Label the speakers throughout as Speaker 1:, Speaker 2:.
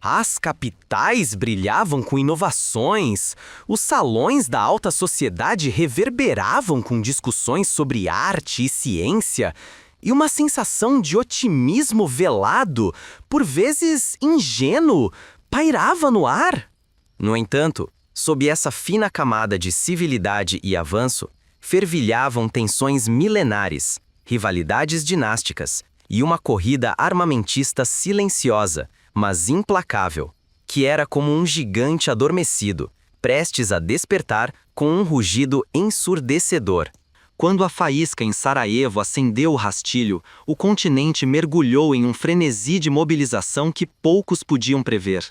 Speaker 1: As capitais brilhavam com inovações, os salões da alta sociedade reverberavam com discussões sobre arte e ciência, e uma sensação de otimismo velado, por vezes ingênuo, pairava no ar. No entanto, sob essa fina camada de civilidade e avanço, fervilhavam tensões milenares, rivalidades dinásticas e uma corrida armamentista silenciosa, mas implacável, que era como um gigante adormecido, prestes a despertar com um rugido ensurdecedor. Quando a faísca em Sarajevo acendeu o rastilho, o continente mergulhou em um frenesi de mobilização que poucos podiam prever.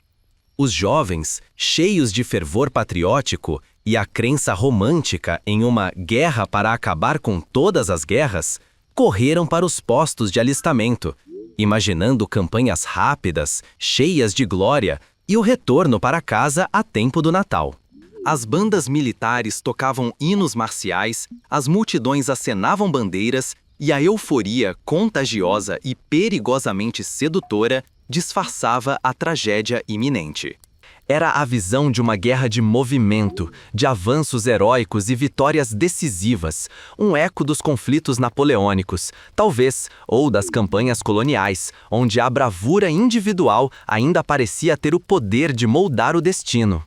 Speaker 1: Os jovens, cheios de fervor patriótico e a crença romântica em uma guerra para acabar com todas as guerras, correram para os postos de alistamento, imaginando campanhas rápidas, cheias de glória e o retorno para casa a tempo do Natal. As bandas militares tocavam hinos marciais, as multidões acenavam bandeiras e a euforia contagiosa e perigosamente sedutora disfarçava a tragédia iminente. Era a visão de uma guerra de movimento, de avanços heróicos e vitórias decisivas, um eco dos conflitos napoleônicos, talvez, ou das campanhas coloniais, onde a bravura individual ainda parecia ter o poder de moldar o destino.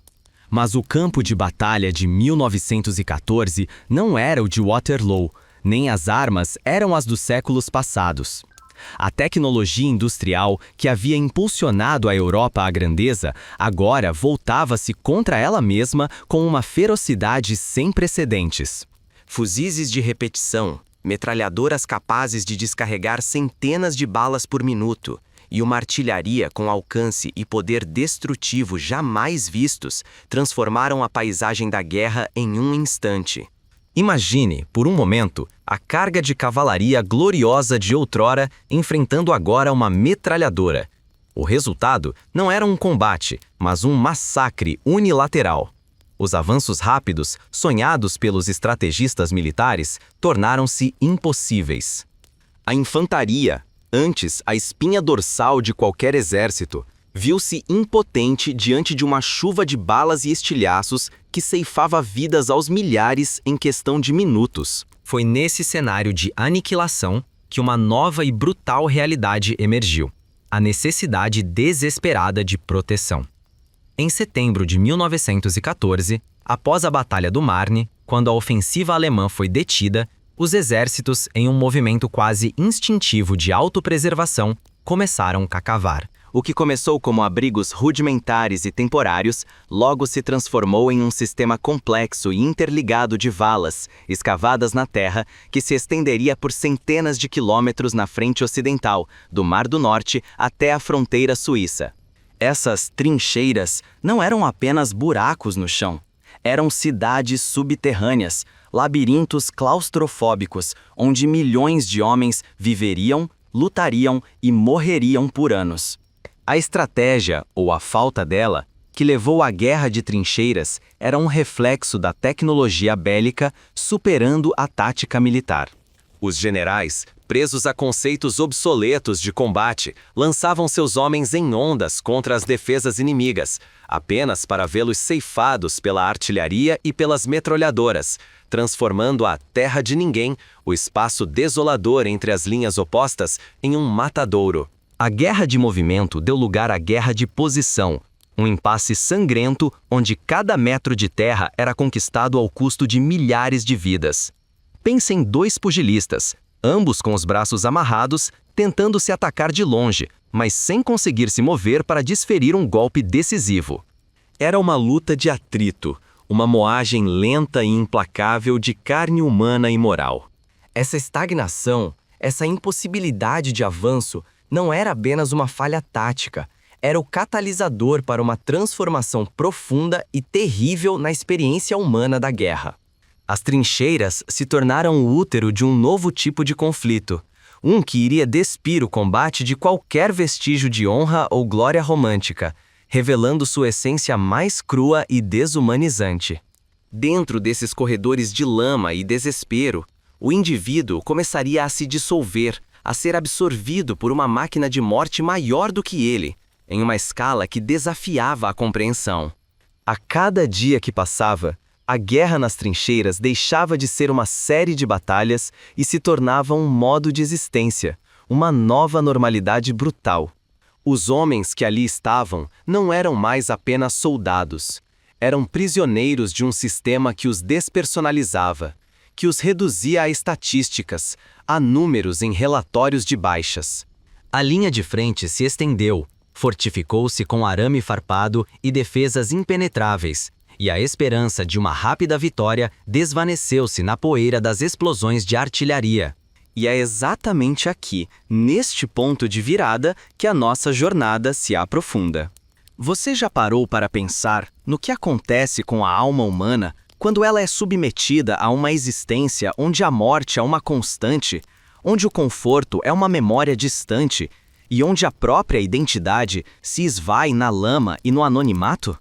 Speaker 1: Mas o campo de batalha de 1914 não era o de Waterloo, nem as armas eram as dos séculos passados. A tecnologia industrial que havia impulsionado a Europa à grandeza, agora voltava-se contra ela mesma com uma ferocidade sem precedentes. Fuzis de repetição, metralhadoras capazes de descarregar centenas de balas por minuto, e uma artilharia com alcance e poder destrutivo jamais vistos, transformaram a paisagem da guerra em um instante. Imagine, por um momento, a carga de cavalaria gloriosa de outrora enfrentando agora uma metralhadora. O resultado não era um combate, mas um massacre unilateral. Os avanços rápidos, sonhados pelos estrategistas militares, tornaram-se impossíveis. A infantaria, antes a espinha dorsal de qualquer exército, viu-se impotente diante de uma chuva de balas e estilhaços que ceifava vidas aos milhares em questão de minutos. Foi nesse cenário de aniquilação que uma nova e brutal realidade emergiu: a necessidade desesperada de proteção. Em setembro de 1914, após a Batalha do Marne, quando a ofensiva alemã foi detida, os exércitos, em um movimento quase instintivo de autopreservação, começaram a cavar. O que começou como abrigos rudimentares e temporários, logo se transformou em um sistema complexo e interligado de valas, escavadas na terra, que se estenderia por centenas de quilômetros na frente ocidental, do Mar do Norte até a fronteira suíça. Essas trincheiras não eram apenas buracos no chão. Eram cidades subterrâneas, labirintos claustrofóbicos, onde milhões de homens viveriam, lutariam e morreriam por anos. A estratégia, ou a falta dela, que levou à guerra de trincheiras era um reflexo da tecnologia bélica superando a tática militar. Os generais, presos a conceitos obsoletos de combate, lançavam seus homens em ondas contra as defesas inimigas, apenas para vê-los ceifados pela artilharia e pelas metralhadoras, transformando a terra de ninguém, o espaço desolador entre as linhas opostas, em um matadouro. A guerra de movimento deu lugar à guerra de posição, um impasse sangrento onde cada metro de terra era conquistado ao custo de milhares de vidas. Pense em dois pugilistas, ambos com os braços amarrados, tentando se atacar de longe, mas sem conseguir se mover para desferir um golpe decisivo. Era uma luta de atrito, uma moagem lenta e implacável de carne humana e moral. Essa estagnação, essa impossibilidade de avanço, não era apenas uma falha tática, era o catalisador para uma transformação profunda e terrível na experiência humana da guerra. As trincheiras se tornaram o útero de um novo tipo de conflito, um que iria despir o combate de qualquer vestígio de honra ou glória romântica, revelando sua essência mais crua e desumanizante. Dentro desses corredores de lama e desespero, o indivíduo começaria a se dissolver, a ser absorvido por uma máquina de morte maior do que ele, em uma escala que desafiava a compreensão. A cada dia que passava, a guerra nas trincheiras deixava de ser uma série de batalhas e se tornava um modo de existência, uma nova normalidade brutal. Os homens que ali estavam não eram mais apenas soldados. Eram prisioneiros de um sistema que os despersonalizava, que os reduzia a estatísticas, a números em relatórios de baixas. A linha de frente se estendeu, fortificou-se com arame farpado e defesas impenetráveis, e a esperança de uma rápida vitória desvaneceu-se na poeira das explosões de artilharia. E é exatamente aqui, neste ponto de virada, que a nossa jornada se aprofunda. Você já parou para pensar no que acontece com a alma humana quando ela é submetida a uma existência onde a morte é uma constante, onde o conforto é uma memória distante e onde a própria identidade se esvai na lama e no anonimato?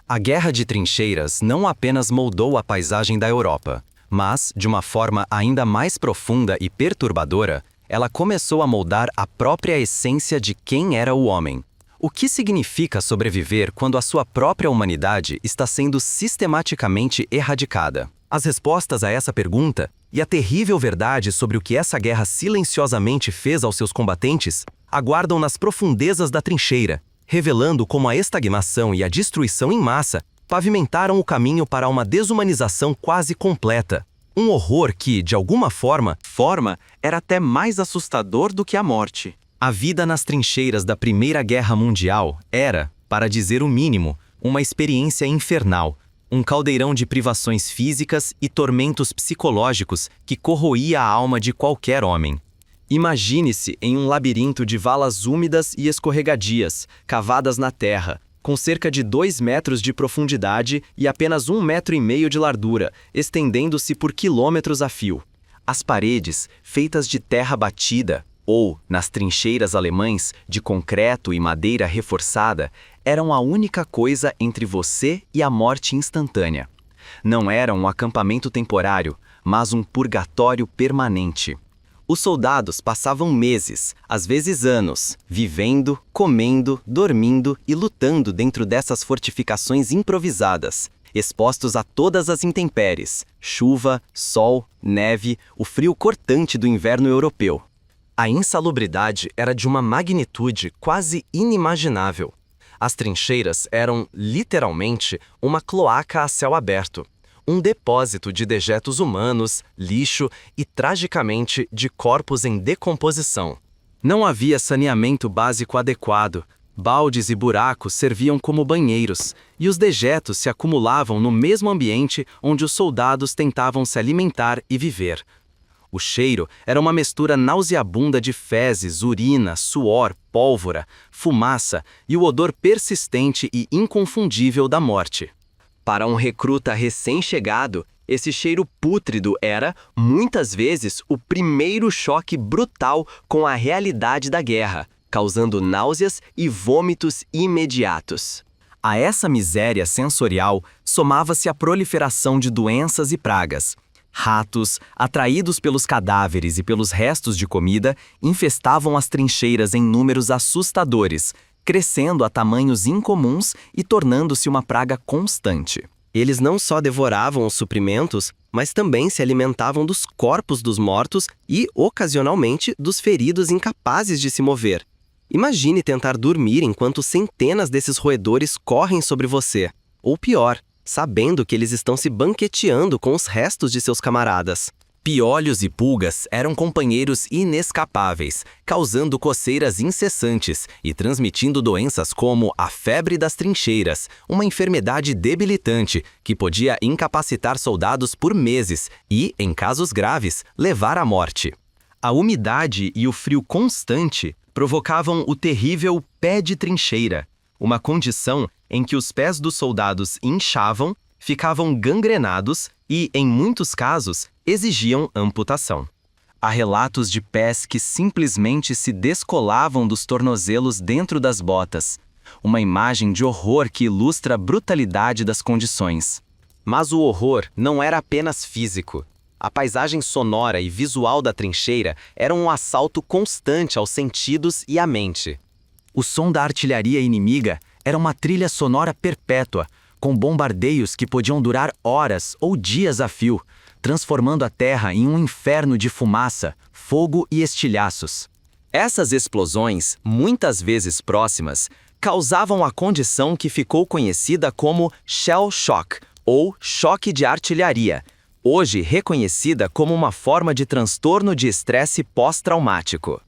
Speaker 1: A Guerra de Trincheiras não apenas moldou a paisagem da Europa, mas, de uma forma ainda mais profunda e perturbadora, ela começou a moldar a própria essência de quem era o homem. O que significa sobreviver quando a sua própria humanidade está sendo sistematicamente erradicada? As respostas a essa pergunta e a terrível verdade sobre o que essa guerra silenciosamente fez aos seus combatentes aguardam nas profundezas da trincheira, revelando como a estagnação e a destruição em massa pavimentaram o caminho para uma desumanização quase completa. Um horror que, de alguma forma, era até mais assustador do que a morte. A vida nas trincheiras da Primeira Guerra Mundial era, para dizer o mínimo, uma experiência infernal, um caldeirão de privações físicas e tormentos psicológicos que corroía a alma de qualquer homem. Imagine-se em um labirinto de valas úmidas e escorregadias, cavadas na terra, com cerca de 2 metros de profundidade e apenas 1,5 metro de largura, estendendo-se por quilômetros a fio. As paredes, feitas de terra batida, ou, nas trincheiras alemães, de concreto e madeira reforçada, eram a única coisa entre você e a morte instantânea. Não era um acampamento temporário, mas um purgatório permanente. Os soldados passavam meses, às vezes anos, vivendo, comendo, dormindo e lutando dentro dessas fortificações improvisadas, expostos a todas as intempéries, chuva, sol, neve, o frio cortante do inverno europeu. A insalubridade era de uma magnitude quase inimaginável. As trincheiras eram, literalmente, uma cloaca a céu aberto. Um depósito de dejetos humanos, lixo e, tragicamente, de corpos em decomposição. Não havia saneamento básico adequado, baldes e buracos serviam como banheiros, e os dejetos se acumulavam no mesmo ambiente onde os soldados tentavam se alimentar e viver. O cheiro era uma mistura nauseabunda de fezes, urina, suor, pólvora, fumaça e o odor persistente e inconfundível da morte. Para um recruta recém-chegado, esse cheiro pútrido era, muitas vezes, o primeiro choque brutal com a realidade da guerra, causando náuseas e vômitos imediatos. A essa miséria sensorial somava-se a proliferação de doenças e pragas. Ratos, atraídos pelos cadáveres e pelos restos de comida, infestavam as trincheiras em números assustadores, crescendo a tamanhos incomuns e tornando-se uma praga constante. Eles não só devoravam os suprimentos, mas também se alimentavam dos corpos dos mortos e, ocasionalmente, dos feridos incapazes de se mover. Imagine tentar dormir enquanto centenas desses roedores correm sobre você. Ou pior, sabendo que eles estão se banqueteando com os restos de seus camaradas. Piolhos e pulgas eram companheiros inescapáveis, causando coceiras incessantes e transmitindo doenças como a febre das trincheiras, uma enfermidade debilitante que podia incapacitar soldados por meses e, em casos graves, levar à morte. A umidade e o frio constante provocavam o terrível pé de trincheira, uma condição em que os pés dos soldados inchavam, ficavam gangrenados e, em muitos casos, exigiam amputação. Há relatos de pés que simplesmente se descolavam dos tornozelos dentro das botas, uma imagem de horror que ilustra a brutalidade das condições. Mas o horror não era apenas físico. A paisagem sonora e visual da trincheira era um assalto constante aos sentidos e à mente.
Speaker 2: O som da artilharia inimiga era uma trilha sonora perpétua, com bombardeios que podiam durar horas ou dias a fio, transformando a terra em um inferno de fumaça, fogo e estilhaços.
Speaker 1: Essas explosões, muitas vezes próximas, causavam a condição que ficou conhecida como shell shock, ou choque de artilharia, hoje reconhecida como uma forma de transtorno de estresse pós-traumático.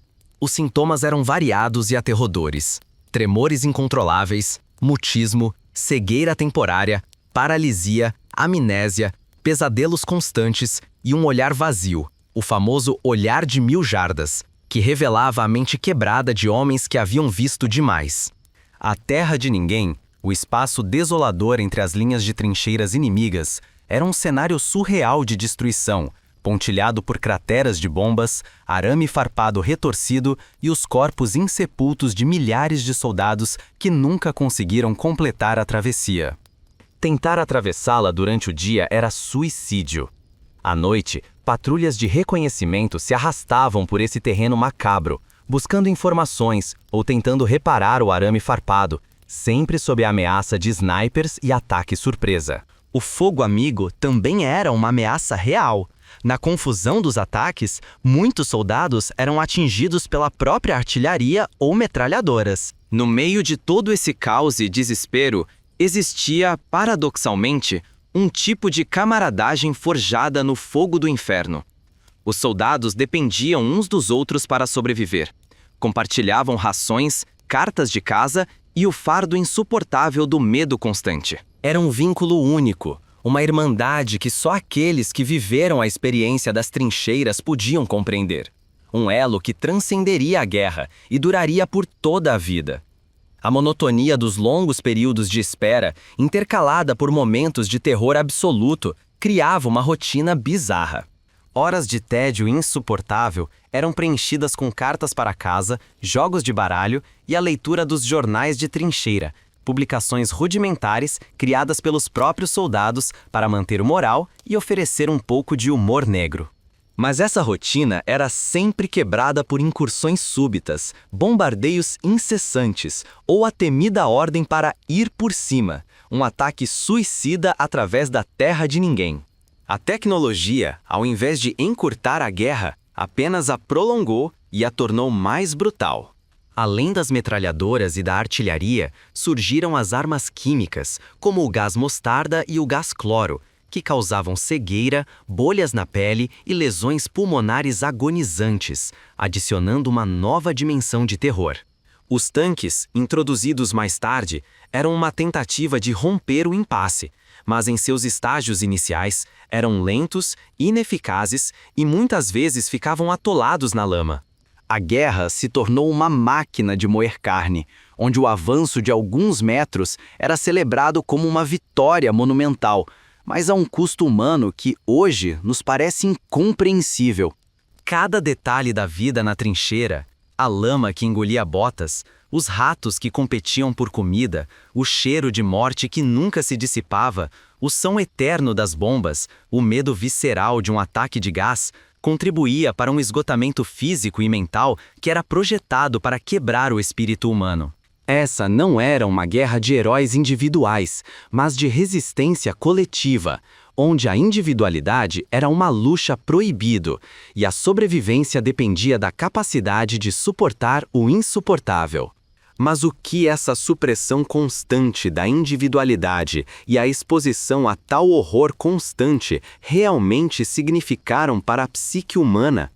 Speaker 1: Os sintomas eram variados e aterradores: tremores incontroláveis, mutismo, cegueira temporária, paralisia, amnésia, pesadelos constantes e um olhar vazio, o famoso olhar de 1000 jardas, que revelava a mente quebrada de homens que haviam visto demais. A terra de ninguém, o espaço desolador entre as linhas de trincheiras inimigas, era um cenário surreal de destruição, pontilhado por crateras de bombas, arame farpado retorcido e os corpos insepultos de milhares de soldados que nunca conseguiram completar a travessia. Tentar atravessá-la durante o dia era suicídio. À noite, patrulhas de reconhecimento se arrastavam por esse terreno macabro, buscando informações ou tentando reparar o arame farpado, sempre sob a ameaça de snipers e ataque surpresa. O fogo amigo também era uma ameaça real. Na confusão dos ataques, muitos soldados eram atingidos pela própria artilharia ou metralhadoras. No meio de todo esse caos e desespero, existia, paradoxalmente, um tipo de camaradagem forjada no fogo do inferno. Os soldados dependiam uns dos outros para sobreviver. Compartilhavam rações, cartas de casa e o fardo insuportável do medo constante. Era um vínculo único, uma irmandade que só aqueles que viveram a experiência das trincheiras podiam compreender. Um elo que transcenderia a guerra e duraria por toda a vida. A monotonia dos longos períodos de espera, intercalada por momentos de terror absoluto, criava uma rotina bizarra. Horas de tédio insuportável eram preenchidas com cartas para casa, jogos de baralho e a leitura dos jornais de trincheira, publicações rudimentares criadas pelos próprios soldados para manter o moral e oferecer um pouco de humor negro. Mas essa rotina era sempre quebrada por incursões súbitas, bombardeios incessantes ou a temida ordem para ir por cima, um ataque suicida através da terra de ninguém. A tecnologia, ao invés de encurtar a guerra, apenas a prolongou e a tornou mais brutal. Além das metralhadoras e da artilharia, surgiram as armas químicas, como o gás mostarda e o gás cloro, que causavam cegueira, bolhas na pele e lesões pulmonares agonizantes, adicionando uma nova dimensão de terror. Os tanques, introduzidos mais tarde, eram uma tentativa de romper o impasse, mas em seus estágios iniciais eram lentos, ineficazes e muitas vezes ficavam atolados na lama. A guerra se tornou uma máquina de moer carne, onde o avanço de alguns metros era celebrado como uma vitória monumental, mas a um custo humano que hoje nos parece incompreensível. Cada detalhe da vida na trincheira, a lama que engolia botas, os ratos que competiam por comida, o cheiro de morte que nunca se dissipava, o som eterno das bombas, o medo visceral de um ataque de gás, contribuía para um esgotamento físico e mental que era projetado para quebrar o espírito humano. Essa não era uma guerra de heróis individuais, mas de resistência coletiva, onde a individualidade era uma luxa proibido e a sobrevivência dependia da capacidade de suportar o insuportável. Mas o que essa supressão constante da individualidade e a exposição a tal horror constante realmente significaram para a psique humana?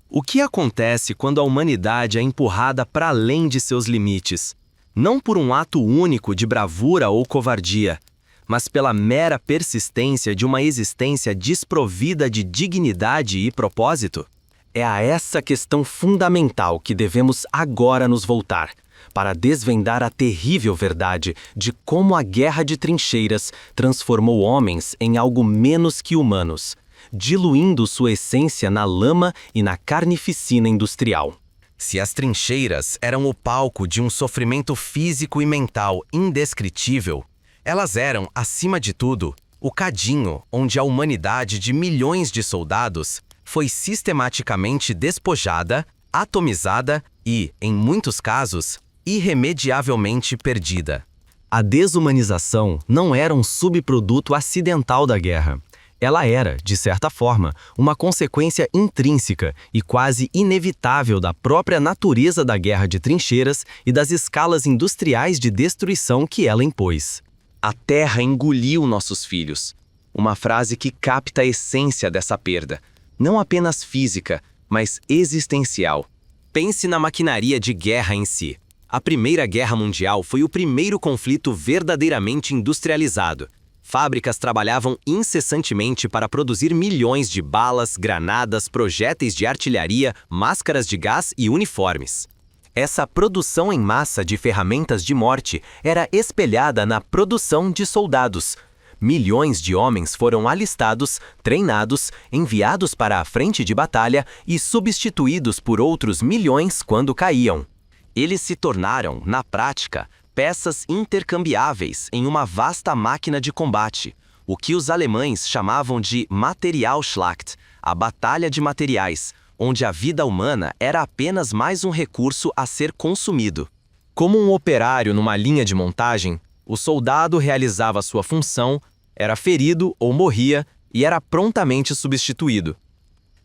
Speaker 1: O que acontece quando a humanidade é empurrada para além de seus limites? Não por um ato único de bravura ou covardia, mas pela mera persistência de uma existência desprovida de dignidade e propósito? É a essa questão fundamental que devemos agora nos voltar, para desvendar a terrível verdade de como a guerra de trincheiras transformou homens em algo menos que humanos, diluindo sua essência na lama e na carnificina industrial. Se as trincheiras eram o palco de um sofrimento físico e mental indescritível, elas eram, acima de tudo, o cadinho onde a humanidade de milhões de soldados foi sistematicamente despojada, atomizada e, em muitos casos, irremediavelmente perdida. A desumanização não era um subproduto acidental da guerra. Ela era, de certa forma, uma consequência intrínseca e quase inevitável da própria natureza da guerra de trincheiras e das escalas industriais de destruição que ela impôs. A terra engoliu nossos filhos. Uma frase que capta a essência dessa perda, não apenas física, mas existencial. Pense na maquinaria de guerra em si. A Primeira Guerra Mundial foi o primeiro conflito verdadeiramente industrializado. Fábricas trabalhavam incessantemente para produzir milhões de balas, granadas, projéteis de artilharia, máscaras de gás e uniformes. Essa produção em massa de ferramentas de morte era espelhada na produção de soldados. Milhões de homens foram alistados, treinados, enviados para a frente de batalha e substituídos por outros milhões quando caíam. Eles se tornaram, na prática, peças intercambiáveis em uma vasta máquina de combate, o que os alemães chamavam de Materialschlacht, a batalha de materiais, onde a vida humana era apenas mais um recurso a ser consumido. Como um operário numa linha de montagem, o soldado realizava sua função, era ferido ou morria e era prontamente substituído.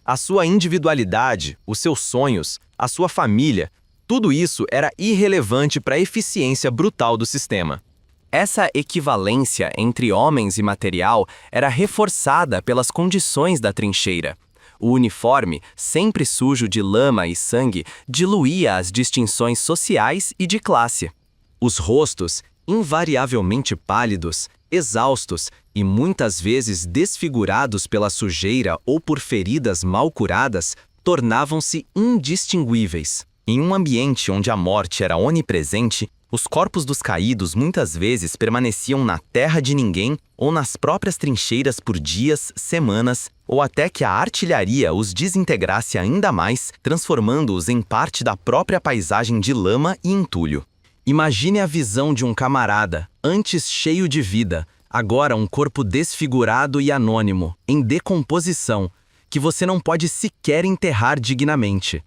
Speaker 1: A sua individualidade, os seus sonhos, a sua família, tudo isso era irrelevante para a eficiência brutal do sistema. Essa equivalência entre homens e material era reforçada pelas condições da trincheira. O uniforme, sempre sujo de lama e sangue, diluía as distinções sociais e de classe. Os rostos, invariavelmente pálidos, exaustos e muitas vezes desfigurados pela sujeira ou por feridas mal curadas, tornavam-se indistinguíveis. Em um ambiente onde a morte era onipresente, os corpos dos caídos muitas vezes permaneciam na terra de ninguém ou nas próprias trincheiras por dias, semanas, ou até que a artilharia os desintegrasse ainda mais, transformando-os em parte da própria paisagem de lama e entulho. Imagine a visão de um camarada, antes cheio de vida, agora um corpo desfigurado e anônimo, em decomposição, que você não pode sequer enterrar dignamente.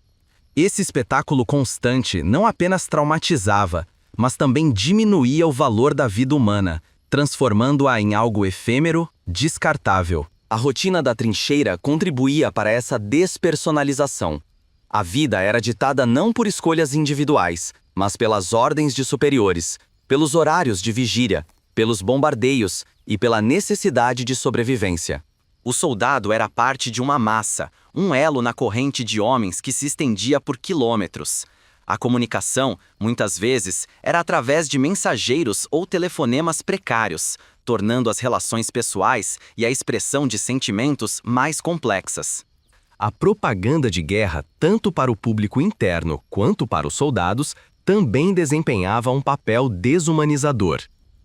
Speaker 1: Esse espetáculo constante não apenas traumatizava, mas também diminuía o valor da vida humana, transformando-a em algo efêmero, descartável. A rotina da trincheira contribuía para essa despersonalização. A vida era ditada não por escolhas individuais, mas pelas ordens de superiores, pelos horários de vigília, pelos bombardeios e pela necessidade de sobrevivência. O soldado era parte de uma massa, um elo na corrente de homens que se estendia por quilômetros. A comunicação, muitas vezes, era através de mensageiros ou telefonemas precários, tornando as relações pessoais e a expressão de sentimentos mais complexas. A propaganda de guerra, tanto para o público interno quanto para os soldados, também desempenhava um papel desumanizador.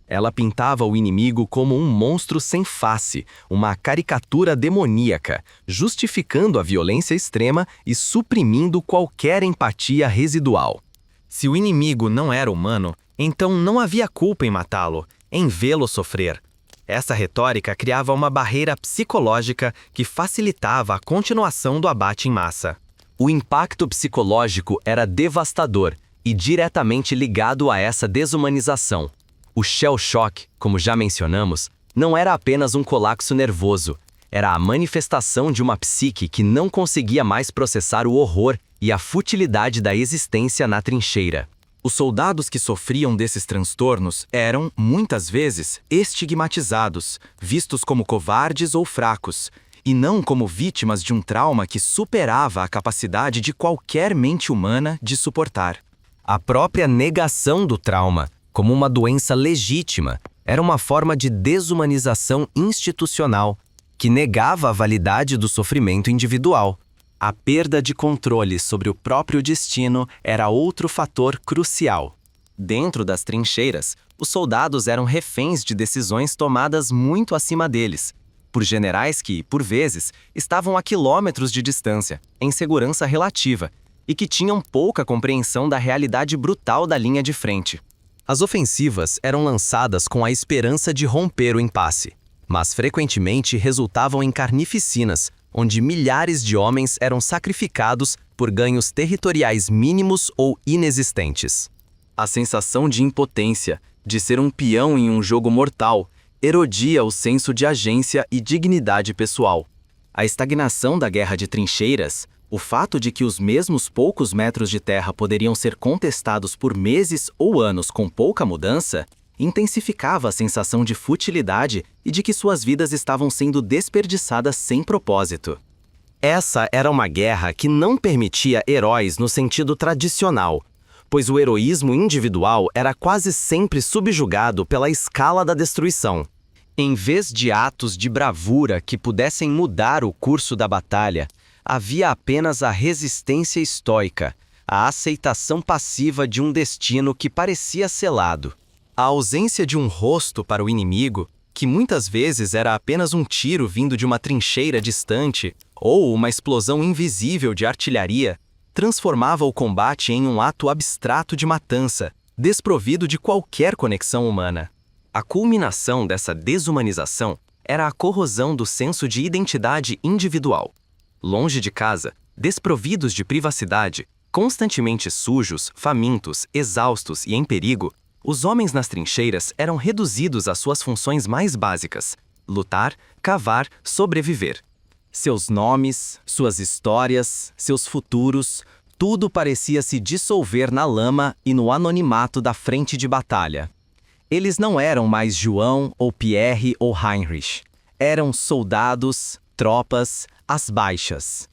Speaker 1: Ela pintava o inimigo como um monstro sem face, uma caricatura demoníaca, justificando a violência extrema e suprimindo qualquer empatia residual. Se o inimigo não era humano, então não havia culpa em matá-lo, em vê-lo sofrer. Essa retórica criava uma barreira psicológica que facilitava a continuação do abate em massa. O impacto psicológico era devastador e diretamente ligado a essa desumanização. O shell shock, como já mencionamos, não era apenas um colapso nervoso, era a manifestação de uma psique que não conseguia mais processar o horror e a futilidade da existência na trincheira. Os soldados que sofriam desses transtornos eram, muitas vezes, estigmatizados, vistos como covardes ou fracos, e não como vítimas de um trauma que superava a capacidade de qualquer mente humana de suportar. A própria negação do trauma, como uma doença legítima, era uma forma de desumanização institucional, que negava a validade do sofrimento individual. A perda de controle sobre o próprio destino era outro fator crucial. Dentro das trincheiras, os soldados eram reféns de decisões tomadas muito acima deles, por generais que, por vezes, estavam a quilômetros de distância, em segurança relativa, e que tinham pouca compreensão da realidade brutal da linha de frente. As ofensivas eram lançadas com a esperança de romper o impasse, mas frequentemente resultavam em carnificinas, onde milhares de homens eram sacrificados por ganhos territoriais mínimos ou inexistentes.
Speaker 2: A sensação de impotência, de ser um peão em um jogo mortal, erodia o senso de agência e dignidade pessoal. A estagnação da guerra de trincheiras, o fato de que os mesmos poucos metros de terra poderiam ser contestados por meses ou anos com pouca mudança, intensificava a sensação de futilidade e de que suas vidas estavam sendo desperdiçadas sem propósito.
Speaker 1: Essa era uma guerra que não permitia heróis no sentido tradicional, pois o heroísmo individual era quase sempre subjugado pela escala da destruição. Em vez de atos de bravura que pudessem mudar o curso da batalha, havia apenas a resistência estoica, a aceitação passiva de um destino que parecia selado. A ausência de um rosto para o inimigo, que muitas vezes era apenas um tiro vindo de uma trincheira distante ou uma explosão invisível de artilharia, transformava o combate em um ato abstrato de matança, desprovido de qualquer conexão humana. A culminação dessa desumanização era a corrosão do senso de identidade individual. Longe de casa, desprovidos de privacidade, constantemente sujos, famintos, exaustos e em perigo, os homens nas trincheiras eram reduzidos às suas funções mais básicas: lutar, cavar, sobreviver. Seus nomes, suas histórias, seus futuros, tudo parecia se dissolver na lama e no anonimato da frente de batalha. Eles não eram mais João ou Pierre ou Heinrich. Eram soldados, tropas, as baixas.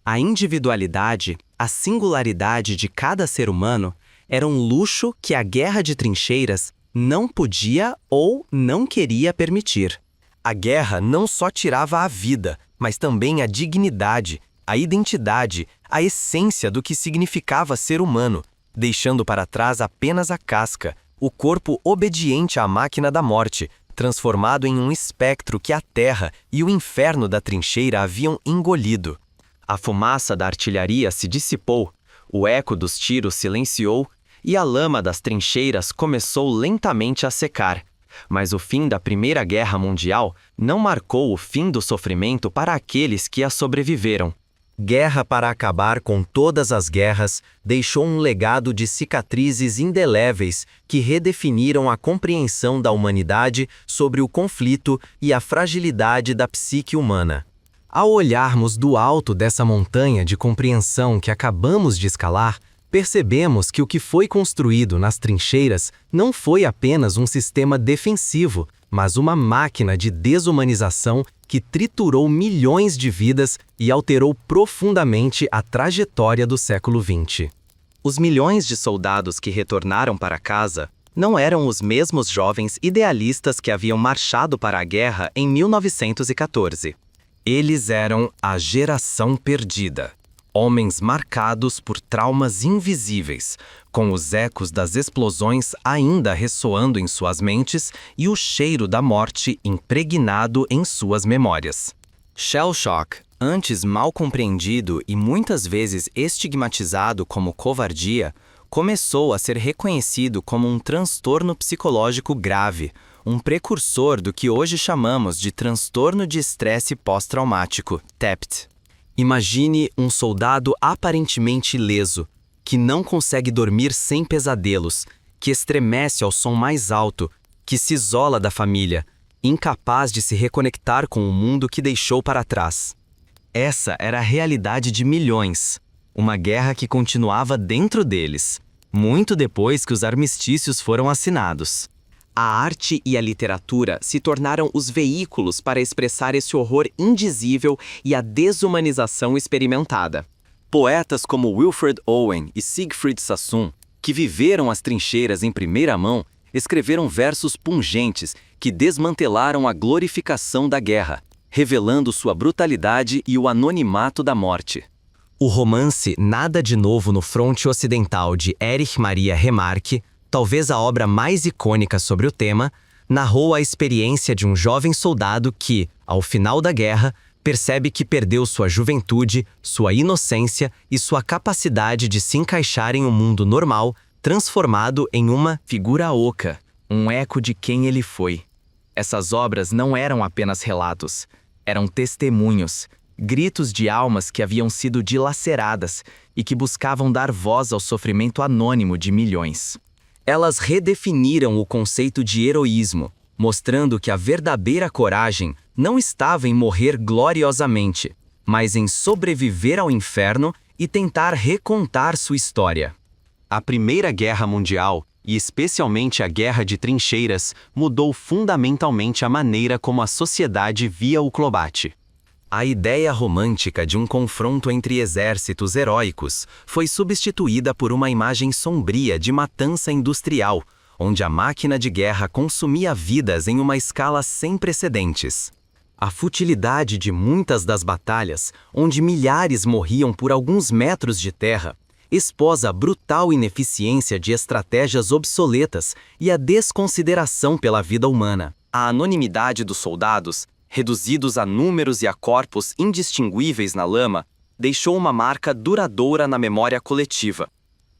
Speaker 1: A individualidade, a singularidade de cada ser humano era um luxo que a guerra de trincheiras não podia ou não queria permitir. A guerra não só tirava a vida, mas também a dignidade, a identidade, a essência do que significava ser humano, deixando para trás apenas a casca, o corpo obediente à máquina da morte, transformado em um espectro que a terra e o inferno da trincheira haviam engolido. A fumaça da artilharia se dissipou, o eco dos tiros silenciou e a lama das trincheiras começou lentamente a secar. Mas o fim da Primeira Guerra Mundial não marcou o fim do sofrimento para aqueles que a sobreviveram. Guerra para acabar com todas as guerras deixou um legado de cicatrizes indeléveis que redefiniram a compreensão da humanidade sobre o conflito e a fragilidade da psique humana. Ao olharmos do alto dessa montanha de compreensão que acabamos de escalar, percebemos que o que foi construído nas trincheiras não foi apenas um sistema defensivo, mas uma máquina de desumanização que triturou milhões de vidas e alterou profundamente a trajetória do século XX. Os milhões de soldados que retornaram para casa não eram os mesmos jovens idealistas que haviam marchado para a guerra em 1914. Eles eram a geração perdida. Homens marcados por traumas invisíveis, com os ecos das explosões ainda ressoando em suas mentes e o cheiro da morte impregnado em suas memórias. Shell shock, antes mal compreendido e muitas vezes estigmatizado como covardia, começou a ser reconhecido como um transtorno psicológico grave, um precursor do que hoje chamamos de transtorno de estresse pós-traumático, TEPT. Imagine um soldado aparentemente ileso, que não consegue dormir sem pesadelos, que estremece ao som mais alto, que se isola da família, incapaz de se reconectar com o mundo que deixou para trás. Essa era a realidade de milhões, uma guerra que continuava dentro deles, muito depois que os armistícios foram assinados. A arte e a literatura se tornaram os veículos para expressar esse horror indizível e a desumanização experimentada. Poetas como Wilfred Owen e Siegfried Sassoon, que viveram as trincheiras em primeira mão, escreveram versos pungentes que desmantelaram a glorificação da guerra, revelando sua brutalidade e o anonimato da morte. O romance Nada de Novo no Fronte Ocidental de Erich Maria Remarque, talvez a obra mais icônica sobre o tema, narrou a experiência de um jovem soldado que, ao final da guerra, percebe que perdeu sua juventude, sua inocência e sua capacidade de se encaixar em um mundo normal, transformado em uma figura oca, um eco de quem ele foi. Essas obras não eram apenas relatos, eram testemunhos, gritos de almas que haviam sido dilaceradas e que buscavam dar voz ao sofrimento anônimo de milhões.
Speaker 2: Elas redefiniram o conceito de heroísmo, mostrando que a verdadeira coragem não estava em morrer gloriosamente, mas em sobreviver ao inferno e tentar recontar sua história.
Speaker 1: A Primeira Guerra Mundial, e especialmente a Guerra de Trincheiras, mudou fundamentalmente a maneira como a sociedade via o combate.
Speaker 2: A ideia romântica de um confronto entre exércitos heróicos foi substituída por uma imagem sombria de matança industrial, onde a máquina de guerra consumia vidas em uma escala sem precedentes. A futilidade de muitas das batalhas, onde milhares morriam por alguns metros de terra, expôs a brutal ineficiência de estratégias obsoletas e a desconsideração pela vida humana. A anonimidade dos soldados, reduzidos a números e a corpos indistinguíveis na lama, deixou uma marca duradoura na memória coletiva.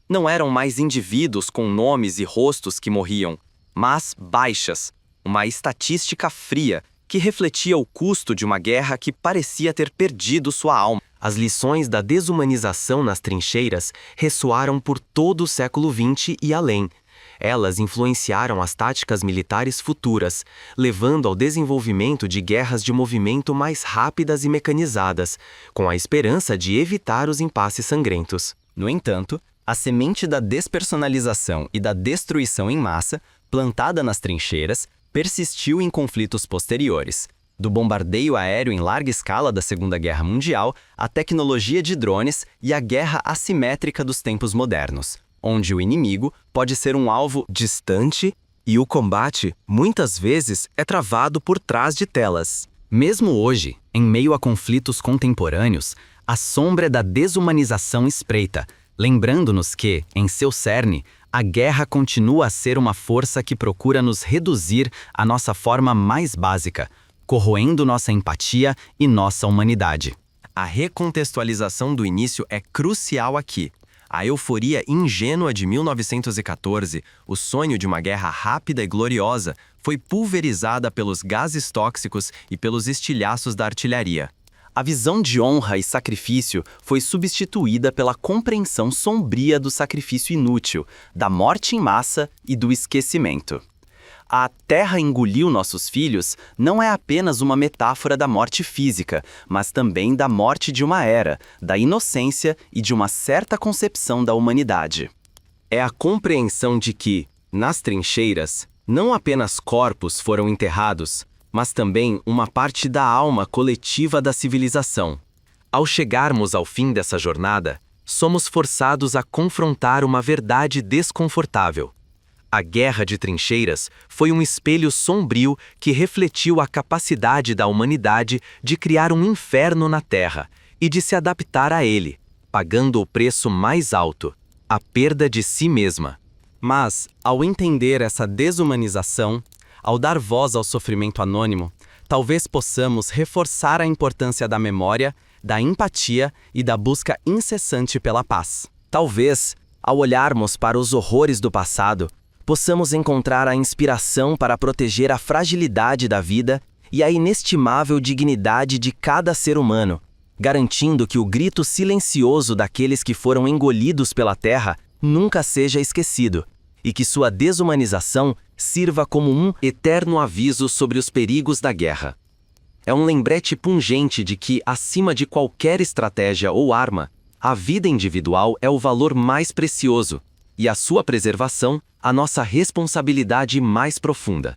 Speaker 2: Não eram mais indivíduos com nomes e rostos que morriam, mas baixas, uma estatística fria que refletia o custo de uma guerra que parecia ter perdido sua alma. As lições da desumanização nas trincheiras ressoaram por todo o século XX e além. Elas influenciaram as táticas militares futuras, levando ao desenvolvimento de guerras de movimento mais rápidas e mecanizadas, com a esperança de evitar os impasses sangrentos. No entanto, a semente da despersonalização e da destruição em massa, plantada nas trincheiras, persistiu em conflitos posteriores. Do bombardeio aéreo em larga escala da Segunda Guerra Mundial à tecnologia de drones e à guerra assimétrica dos tempos modernos, onde o inimigo pode ser um alvo distante e o combate, muitas vezes, é travado por trás de telas. Mesmo hoje, em meio a conflitos contemporâneos, a sombra da desumanização espreita, lembrando-nos que, em seu cerne, a guerra continua a ser uma força que procura nos reduzir à nossa forma mais básica, corroendo nossa empatia e nossa humanidade. A recontextualização do início é crucial aqui. A euforia ingênua de 1914, o sonho de uma guerra rápida e gloriosa, foi pulverizada pelos gases tóxicos e pelos estilhaços da artilharia. A visão de honra e sacrifício foi substituída pela compreensão sombria do sacrifício inútil, da morte em massa e do esquecimento. A terra engoliu nossos filhos não é apenas uma metáfora da morte física, mas também da morte de uma era, da inocência e de uma certa concepção da humanidade. É a compreensão de que, nas trincheiras, não apenas corpos foram enterrados, mas também uma parte da alma coletiva da civilização. Ao chegarmos ao fim dessa jornada, somos forçados a confrontar uma verdade desconfortável. A Guerra de Trincheiras foi um espelho sombrio que refletiu a capacidade da humanidade de criar um inferno na Terra e de se adaptar a ele, pagando o preço mais alto, a perda de si mesma. Mas, ao entender essa desumanização, ao dar voz ao sofrimento anônimo, talvez possamos reforçar a importância da memória, da empatia e da busca incessante pela paz. Talvez, ao olharmos para os horrores do passado, possamos encontrar a inspiração para proteger a fragilidade da vida e a inestimável dignidade de cada ser humano, garantindo que o grito silencioso daqueles que foram engolidos pela terra nunca seja esquecido, e que sua desumanização sirva como um eterno aviso sobre os perigos da guerra. É um lembrete pungente de que, acima de qualquer estratégia ou arma, a vida individual é o valor mais precioso, e a sua preservação, a nossa responsabilidade mais profunda.